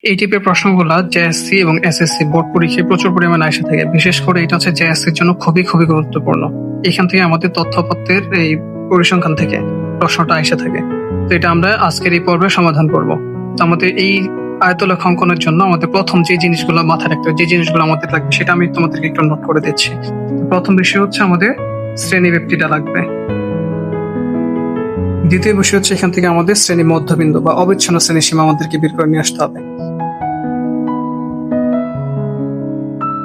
এই টাইপের প্রশ্নগুলা জেএসসি এবং এসএসসি বোর্ড পরীক্ষায় প্রচুর পরিমাণে আসে থাকে। বিশেষ করে এটা হচ্ছে জেএসসির জন্য খুবই খুবই গুরুত্বপূর্ণ। এখান থেকে আমাদের তথ্যপত্রের এই পরিসংখ্যান থেকে প্রশ্নটা এসে থাকে। তো এটা আমরা আজকের এই পর্বে সমাধান করব। তো আমাদের এই আয়তলেখা অঙ্কনের জন্য আমাদের প্রথম যে জিনিসগুলো মাথায় রাখতে হবে, যে জিনিসগুলো আমাদের লাগবে সেটা আমি তোমাদেরকে একটু নোট করে দিচ্ছি। প্রথম বিষয় হচ্ছে আমাদের শ্রেণী ব্যক্তিটা লাগবে। দ্বিতীয় বিষয় হচ্ছে এখান থেকে আমাদের শ্রেণী মধ্যবিন্দু বা অবিচ্ছিন্ন শ্রেণী সীমা আমাদেরকে বের করে নিয়ে আসতে হবে।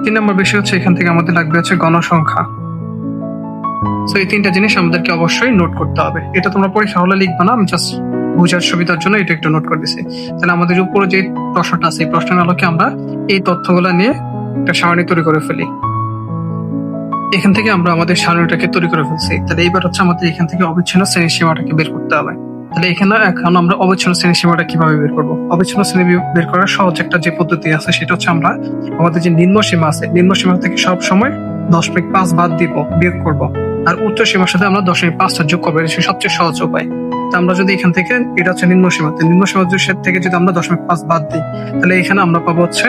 3 নম্বর বিষয় হচ্ছে এখান থেকে আমাদের লাগবে হচ্ছে গণসংখ্যা। তো এই তিনটা জিনিস আমাদেরকে অবশ্যই নোট করতে হবে। এটা তোমরা পরীক্ষা হলে লিখবে না, আমি জাস্ট বোঝার সুবিধার জন্য এটা একটু নোট করে দিছি। তাহলে আমাদের উপরে যে প্রশ্নটা আছে এই প্রশ্নের আলোকে আমরা এই তথ্যগুলো নিয়ে একটা সারণী তৈরি করে ফেলি। এখান থেকে আমরা আমাদের সারণীটাকে তৈরি করে ফেলছি। তাহলে এইবার হচ্ছে আমাদের এখান থেকে অবিচ্ছিন্ন শ্রেণী সীমাটাকে বের করতে হবে। তাহলে এখানে এখন আমরা অবিচ্ছিন্ন শ্রেণী সীমাটা কিভাবে বের করবো? অবিচ্ছিন্ন শ্রেণী বের করার সহজ একটা যে পদ্ধতি আছে সেটা হচ্ছে আমরা আমাদের যে নিম্ন সীমা আছে, নিম্ন সীমা থেকে সব সময় 0.5 বাদ দিব, বিয়োগ করব। আর উচ্চ সীমার সাথে আমরা 0.5টা যোগ করবো, এটা সবচেয়ে সহজ উপায়। তো আমরা যদি এখান থেকে, এটা হচ্ছে নিম্ন সীমা, নিম্ন সীমা থেকে যদি আমরা 0.5 বাদ দিই তাহলে এখানে আমরা পাবো হচ্ছে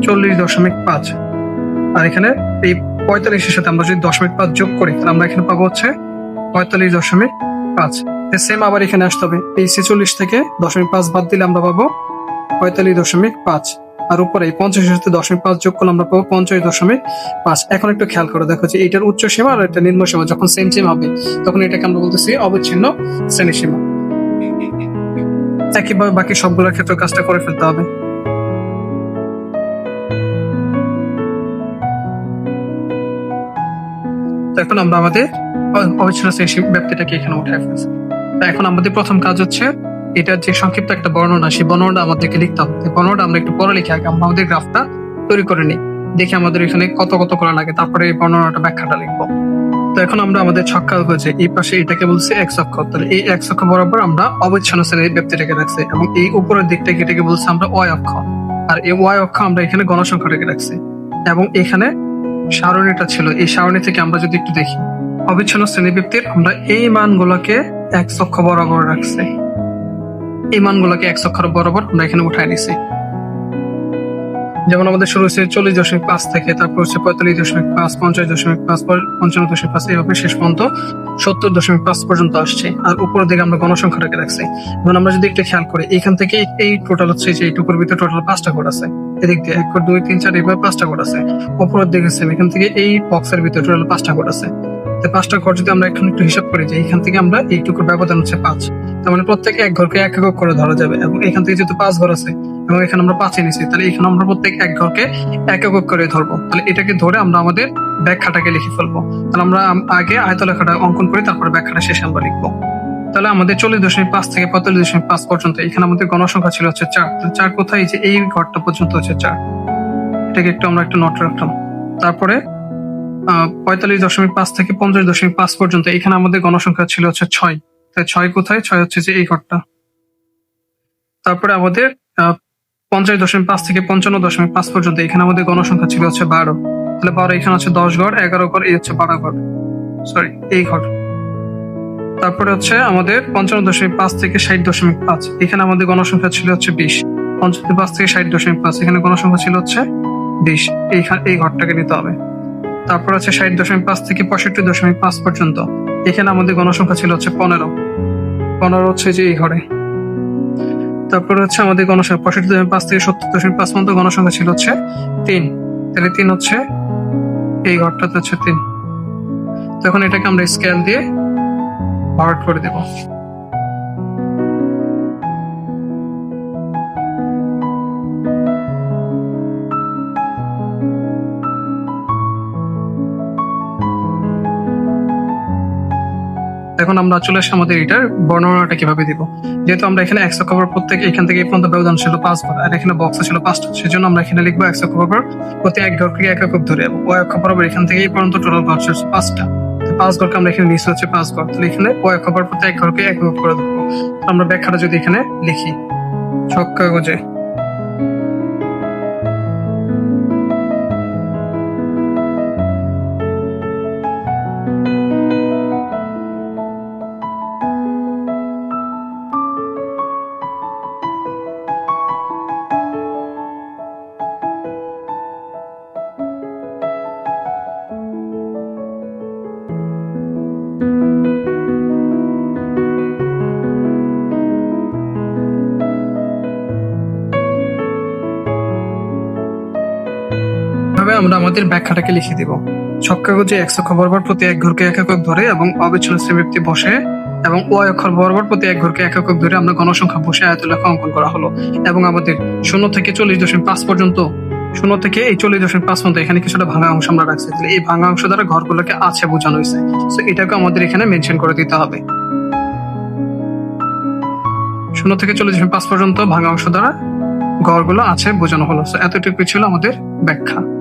40.5। আর এখানে এই 45-এর সাথে আমরা যদি 0.5 যোগ করি তাহলে আমরা এখানে পাবো হচ্ছে 45.5। সেম আবার এখানে আসতে হবে, এই 46 থেকে 0.5 বাদ দিলে আমরা পাবো 45.5। আর উপরে এই 50-এর সাথে 0.5 যোগ করলে আমরা পাবো 50.5। এখন একটু খেয়াল করে দেখো যে এটার উচ্চ সীমা আর এটা নিম্ন সীমা যখন সেম সেম হবে তখন এটাকে আমরা বলতেছি অবিচ্ছিন্ন শ্রেণী সীমা। একইভাবে বাকি সবগুলোর ক্ষেত্রে কাজটা করে ফেলতে হবে। এখন আমরা আমাদের অবিচ্ছিন্ন শ্রেণী ব্যক্তিটাকে এখানে উঠায় ফেলছি। এখন আমাদের প্রথম কাজ হচ্ছে এটার যে সংক্ষিপ্ত একটা বর্ণনা, সেই বর্ণনাটা আমাদেরকে লিখতে হবে। বর্ণনাটা আমরা একটু পরে লিখে আগে আমরা আমাদের গ্রাফটা তৈরি করে নিই, দেখি আমাদের এখানে কত কত করা লাগে, তারপরে এই বর্ণনাটা ব্যাখ্যাটা লিখবো। তো এখন আমরা আমাদের ছক্কা হয়েছে এই পাশে এটাকে বলছি এক্স অক্ষ। তাহলে এই এক্স অক্ষ বরাবর আমরা অবিচ্ছিন্ন শ্রেণীর ব্যক্তিটাকে রাখছি এবং এই উপরের দিকটাকে এটাকে বলছি আমরা ওয়াই অক্ষ। আর এই ওয়াই অক্ষ আমরা এখানে গণসংখ্যাটাকে রাখছি এবং এখানে সারণীটা ছিল। এই সারণী থেকে আমরা যদি একটু দেখি অবিচ্ছিন্ন শ্রেণী ব্যক্তির আমরা এই মানগুলোকে এক্স অক্ষ বরাবর রাখছি, এই মানগুলোকে এক্স অক্ষ বরাবর আমরা এখানে উঠায় নিছি। যেমন আমাদের শুরু হচ্ছে 40.5 থেকে, তারপর হচ্ছে 45.5, 50.5, 55.5, এইভাবে শেষ পর্যন্ত 70.5 পর্যন্ত আসছে। আর উপরের দিকে আমরা গণসংখ্যাটাকে রাখছি। যেমন আমরা যদি একটু খেয়াল করি এখান থেকে এই টোটাল হচ্ছে যে এইটুকুর ভিতরে টোটাল 5টা ঘর আছে, এদিক দিয়ে 1, 2, 3, 4 এইভাবে 5টা ঘর আছে। উপরের দিকে সেম এখান থেকে এই বক্সের ভিতরে টোটাল 5টা ঘর আছে। 5টা ঘর যদি আমরা এখন একটু হিসাব করি যে এখান থেকে আমরা এইটুকুর ব্যবধান হচ্ছে 5, তার মানে প্রত্যেক এক ঘরকে এক একক করে ধরা যাবে। এবং এখান থেকে যেহেতু 5 ঘর আছে এবং এখানে আমরা 5 নিছি, তাহলে এখানে আমরা প্রত্যেক এক ঘরকে এক একক করে ধরবো। তাহলে এটাকে ধরে আমরা আমাদের ব্যাখ্যাটাকে লিখে ফেলবো। তাহলে আমরা আগে আয়তলেখাটা অঙ্কন করি, তারপরে ব্যাখ্যাটা শেষে আমরা লিখবো। তাহলে আমাদের 40.5 থেকে 45.5 পর্যন্ত এখানে আমাদের গণসংখ্যা ছিল হচ্ছে 4। 4 কোথায়? যে এই ঘরটা পর্যন্ত হচ্ছে 4। এটাকে একটু আমরা একটা নোট রাখলাম। তারপরে 45.5 থেকে 50.5 পর্যন্ত এখানে আমাদের গণসংখ্যা ছিল হচ্ছে 6। তাই 6 কোথায়? 6 হচ্ছে যে এই ঘরটা। তারপরে আমাদের 50.5 থেকে 55.5 পর্যন্ত এখানে আমাদের গণসংখ্যা ছিল হচ্ছে 12। তাহলে 12 এখানে হচ্ছে 10 ঘর, 11 ঘর, এই হচ্ছে 12 ঘর, সরি এই ঘর। তারপরে হচ্ছে আমাদের 55.5 থেকে 60.5 এখানে আমাদের গণসংখ্যা ছিল হচ্ছে 20। 55 থেকে 60.5 এখানে গণসংখ্যা ছিল হচ্ছে 20। এই ঘরটাকে নিতে হবে। তারপর হচ্ছে 60.5 থেকে 65.5 পর্যন্ত এখানে আমাদের গণসংখ্যা ছিল হচ্ছে 15। 15 হচ্ছে যে এই ঘরে। তারপরে হচ্ছে আমাদের গণসংখ্যা 65.5 থেকে 70.5 পর্যন্ত গণসংখ্যা ছিল হচ্ছে 3। তাহলে 3 হচ্ছে এই ঘরটাতে হচ্ছে 3। তখন এটাকে আমরা স্কেল দিয়ে ভাগ করে দেব। এখন আমরা চলে আসি আমাদের এটার বর্ণনাটা কিভাবে দিব। যেহেতু আমরা এখানে এক্স অক্ষ বরাবর প্রত্যেক এখান থেকে এই পর্যন্ত ব্যবধান ছিল 5 ঘর, আর এখানে বক্সে ছিল 5টা, সেজন্য আমরা এখানে লিখবো এক্স অক্ষ বরাবর প্রতি এক ঘরকে এক একক ধরে, এবং ওয়াই অক্ষ বরাবর এখান থেকে এই পর্যন্ত টোটাল ঘর ছিল 5টা। 5 ঘরকে আমরা এখানে নিচে হচ্ছে 5 ঘর, তাহলে এখানে ওয়াই অক্ষ বরাবর প্রতি এক ঘরকে এক একক করে দেবো। আমরা ব্যাখ্যাটা যদি এখানে লিখি ছক কাগজে, আমরা আমাদের ব্যাখ্যাটাকে লিখে দিব। ছক কাগজে x অক্ষ বরাবর প্রতি এক ঘরকে এক একক ধরে এবং অবিচ্ছিন্ন শ্রেণীবৃত্তি বসে এবং y অক্ষ বরাবর প্রতি এক ঘরকে এক একক ধরে আমরা গণসংখ্যা বসে আয়তলেখা অঙ্কন করা হলো। এবং আমাদের 0 থেকে 40.5 পর্যন্ত, 0 থেকে এই 40.5 পর্যন্ত এখানে কিছুটা ভাঙা অংশ আমরা রাখছি। তাহলে এই ভাঙা অংশ দ্বারা ঘরগুলোকে আছে বোঝানো হয়েছে। সো এটাকে আমাদের এখানে মেনশন করে দিতে হবে। 0 থেকে 40.5 পর্যন্ত ভাঙা অংশ দ্বারা ঘরগুলো আছে বোঝানো হলো। সো এতটুকু ছিল আমাদের ব্যাখ্যা।